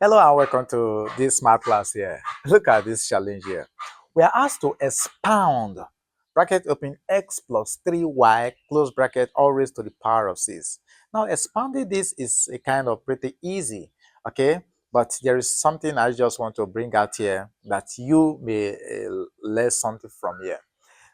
Hello and welcome to this math class here. Look at this challenge here. We are asked to expound bracket open x plus 3y close bracket all raised to the power of 6. Now expanding this is a kind of pretty easy, okay? But there is something I just want to bring out here that you may learn something from here.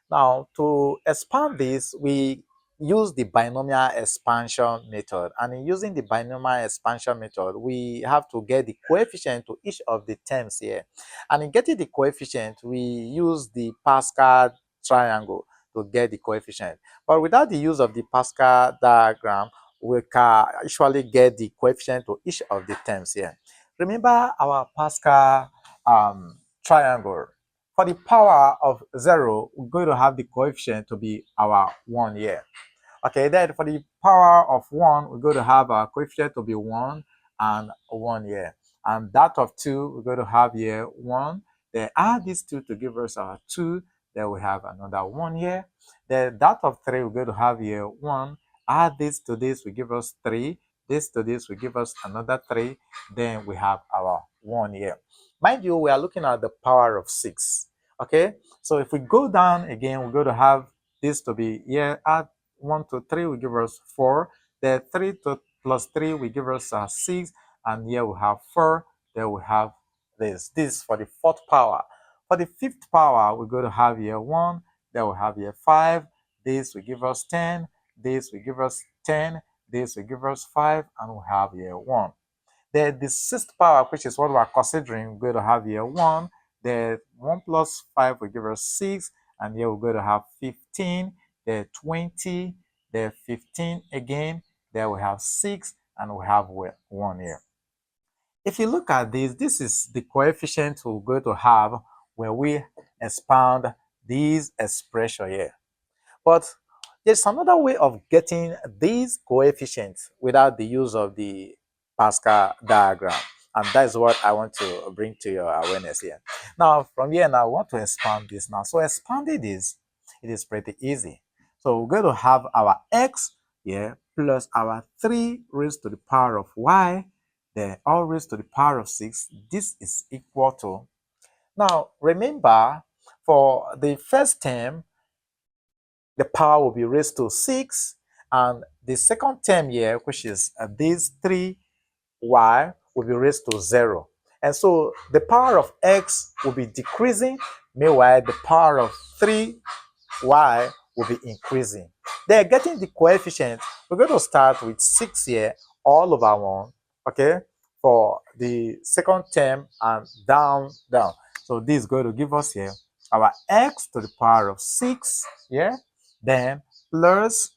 Now, to expand this, we use the binomial expansion method. And in using the binomial expansion method, we have to get the coefficient to each of the terms here. And in getting the coefficient, we use the Pascal triangle to get the coefficient. But without the use of the Pascal diagram, we can actually get the coefficient to each of the terms here. Remember our Pascal triangle. For the power of 0, we're going to have the coefficient to be our 1 here. Okay, then for the power of 1, we're going to have our coefficient to be 1 and 1 here. And that of 2, we're going to have here 1. Then add these two to give us our 2. Then we have another 1 here. Then that of 3, we're going to have here 1. Add this to this, will give us 3. This to this will give us another 3. Then we have our 1 here. Mind you, we are looking at the power of 6. Okay, so if we go down again, we're going to have this to be here. Add 1 to 3 will give us 4. Then 3 to plus 3 will give us 6. And here we have 4. Then we have this for the fourth power. For the fifth power, we're going to have here 1. Then we have here 5. This will give us 10. This will give us 10. This will give us 5. And we have here 1. Then the sixth power, which is what we are considering, we're going to have here 1. Then 1 plus 5 will give us 6. And here we're going to have 15. Then 20. Then 15 again. Then we have 6. And we have 1 here. If you look at this is the coefficient we're going to have when we expound this expression here. But there's another way of getting these coefficients without the use of the Pascal diagram. And that's what I want to bring to your awareness here. Now, from here, now I want to expand this now. So expanding this, it is pretty easy. So we're going to have our x here plus our 3 raised to the power of y, then all raised to the power of 6. This is equal to, now remember, for the first term, the power will be raised to 6. And the second term here, which is this 3y, will be raised to 0. And so the power of x will be decreasing, meanwhile the power of 3y will be increasing. Then getting the coefficient, we're going to start with 6 here, all over 1, okay, for the second term and down. So this is going to give us here our x to the power of 6 here, then plus,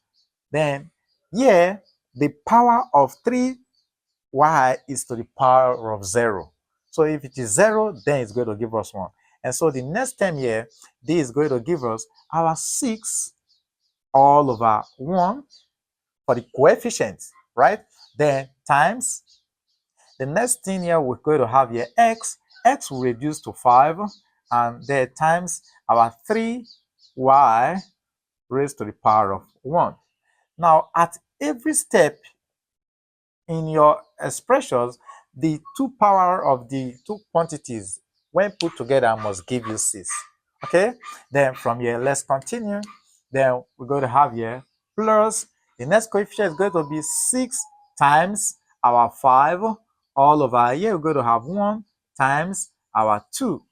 then here the power of 3y is to the power of 0. So if it is 0, then it's going to give us 1. And so the next term here, this is going to give us our 6 all over 1 for the coefficient, right? Then times the next thing here, we're going to have here x will reduce to 5, and then times our 3y raised to the power of 1. Now, at every step in your expressions, the two power of the two quantities, when put together, must give you 6. Okay? Then from here, let's continue. Then we're going to have here plus, the next coefficient is going to be 6 times our 5 all over here. We're going to have 1 times our 2.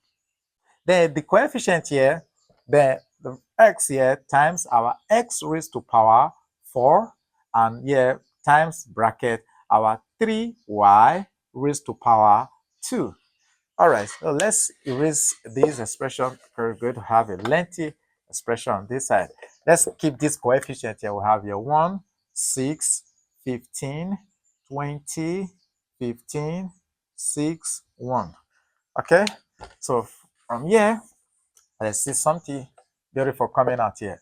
Then the coefficient here, then the x here times our x raised to power 4, and here times bracket our 3y raised to power 2. All right, so let's erase this expression. We're going to have a lengthy expression on this side. Let's keep this coefficient here. We have here 1, 6, 15, 20, 15, 6, 1. Okay, so from here, let's see something beautiful coming out here.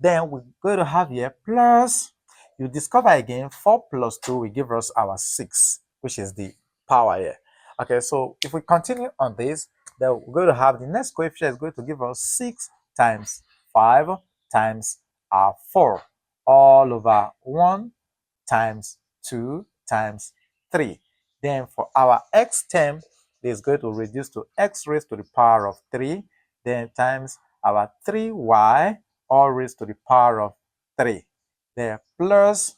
Then we're going to have here plus, you discover again 4 plus 2 will give us our 6, which is the power here. Okay, so if we continue on this, then we're going to have the next coefficient is going to give us 6 times 5 times 4 all over 1 times 2 times 3. Then for our x term, is going to reduce to x raised to the power of 3, then times our 3y all raised to the power of 3. Then plus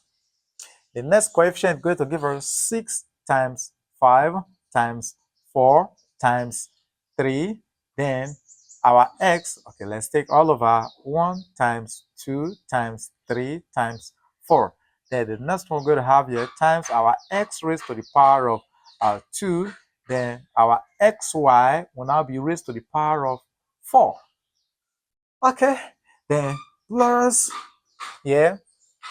the next coefficient is going to give us 6 times 5 times 4 times 3. Then our x, okay, let's take all over 1 times 2 times 3 times 4. Then the next one we're going to have here times our x raised to the power of 2. Then our xy will now be raised to the power of 4. Okay, then plus, yeah,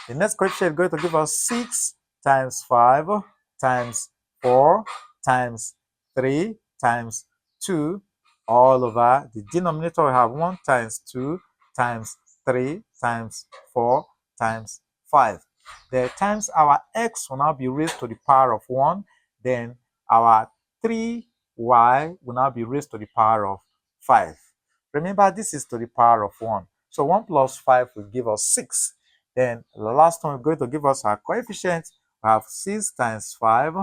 the next coefficient is going to give us 6 times 5 times 4 times 3 times 2 all over the denominator. We have 1 times 2 times 3 times 4 times 5. The times our x will now be raised to the power of 1. Then our 3y will now be raised to the power of 5. Remember, this is to the power of 1. So 1 plus 5 will give us 6. Then the last one is going to give us our coefficient. We have 6 times 5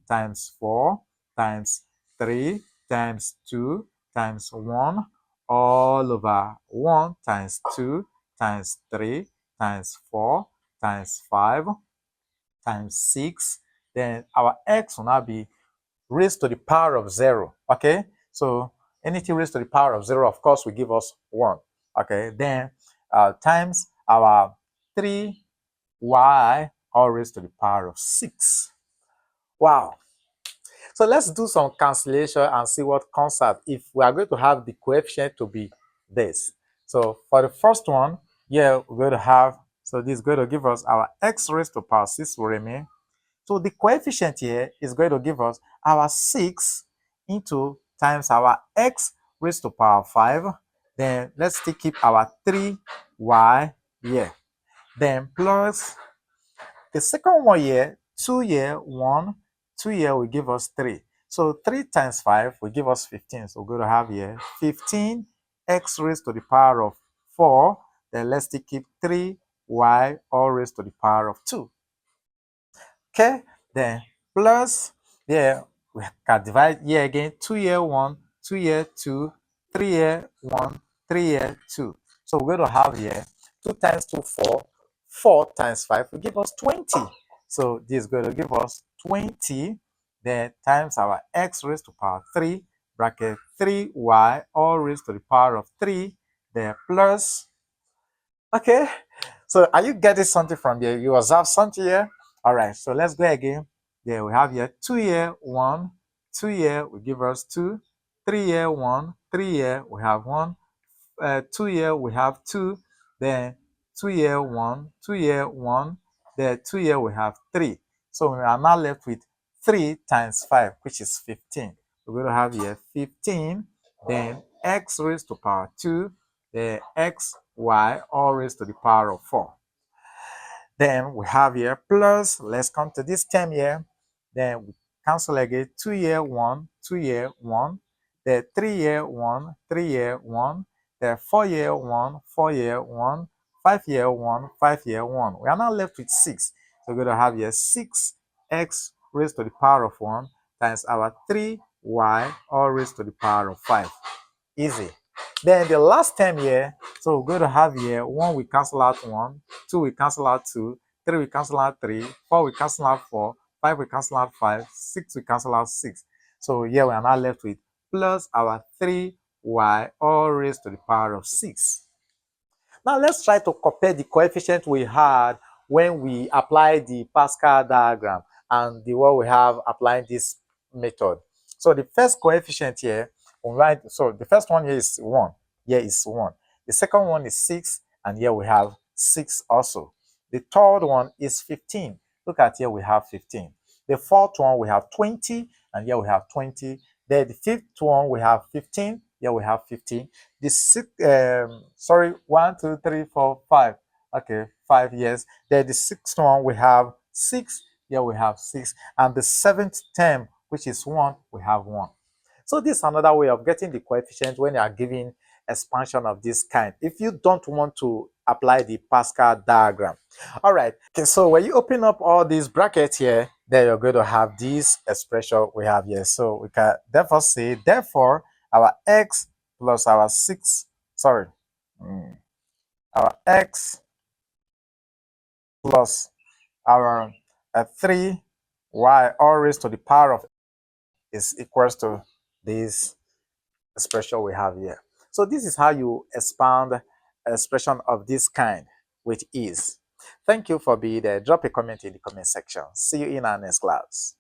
times 4 times 3 times 2 times 1 all over 1 times 2 times 3 times 4 times 5 times 6. Then our x will now be raised to the power of 0. Okay, so anything raised to the power of 0, of course, will give us 1. Okay, then times our 3y all raised to the power of 6. Wow. So let's do some cancellation and see what comes out if we are going to have the coefficient to be this. So for the first one, yeah, we're going to have, so this is going to give us our x raised to power 6 will remain. So the coefficient here is going to give us our 6 into times our x raised to power 5. Then let's still keep our 3y here. Then plus the second one here, 2 here, 1, 2 here will give us 3. So 3 times 5 will give us 15. So we're going to have here 15 x raised to the power of 4. Then let's still keep 3y all raised to the power of 2. Okay, then plus, yeah, we can divide here again, 2 here 1, 2 here 2, 3 here 1, 3 here 2. So we're going to have here 2 times 2, 4, 4 times 5 will give us 20. So this is going to give us 20, then times our x raised to power 3, bracket 3y all raised to the power of 3, then plus, okay, so are you getting something from here? You observe something here? All right, so let's go again. There we have here 2 here, 1, 2 here will give us 2, 3 here, 1, 3 here we have 1, 2 here we have 2, then 2 here, 1, 2 here, 1, then 2 here we have 3. So we are now left with 3 times 5, which is 15. We're going to have here 15, then x raised to power 2, the xy all raised to the power of 4. Then we have here plus, let's come to this term here. Then we cancel again 2 here 1, 2 here 1, the 3 here 1, 3 here 1, the 4 here 1, 4 here 1, 5 here 1, 5 here 1. We are now left with 6. So we're going to have here 6x raised to the power of 1 times our 3y all raised to the power of 5. Easy. Then the last term here, so we're going to have here 1 we cancel out 1, 2 we cancel out 2, 3 we cancel out 3, 4 we cancel out 4, 5 we cancel out 5, 6 we cancel out 6. So here we are now left with plus our 3y all raised to the power of 6. Now let's try to compare the coefficient we had when we applied the Pascal diagram and the one we have applying this method. So the first coefficient here, right? So the first one here is 1. Here is 1. The second one is 6, and here we have 6 also. The third one is 15. Look at here, we have 15. The fourth one, we have 20, and here we have 20. Then the fifth one, we have 15. Here we have 15. The sixth, 1, 2, 3, 4, 5. Okay, 5 years. Then the sixth one, we have 6. Here we have 6. And the seventh term, which is 1, we have 1. So this is another way of getting the coefficient when you are giving expansion of this kind, if you don't want to apply the Pascal diagram. All right, okay, so when you open up all these brackets here, then you're going to have this expression we have here. So we can therefore say, therefore, our x plus our 6, sorry, our x plus our 3y all raised to the power of is equals to this expression we have here. So this is how you expand an expression of this kind with ease. Thank you for being there. Drop a comment in the comment section. See you in our next class.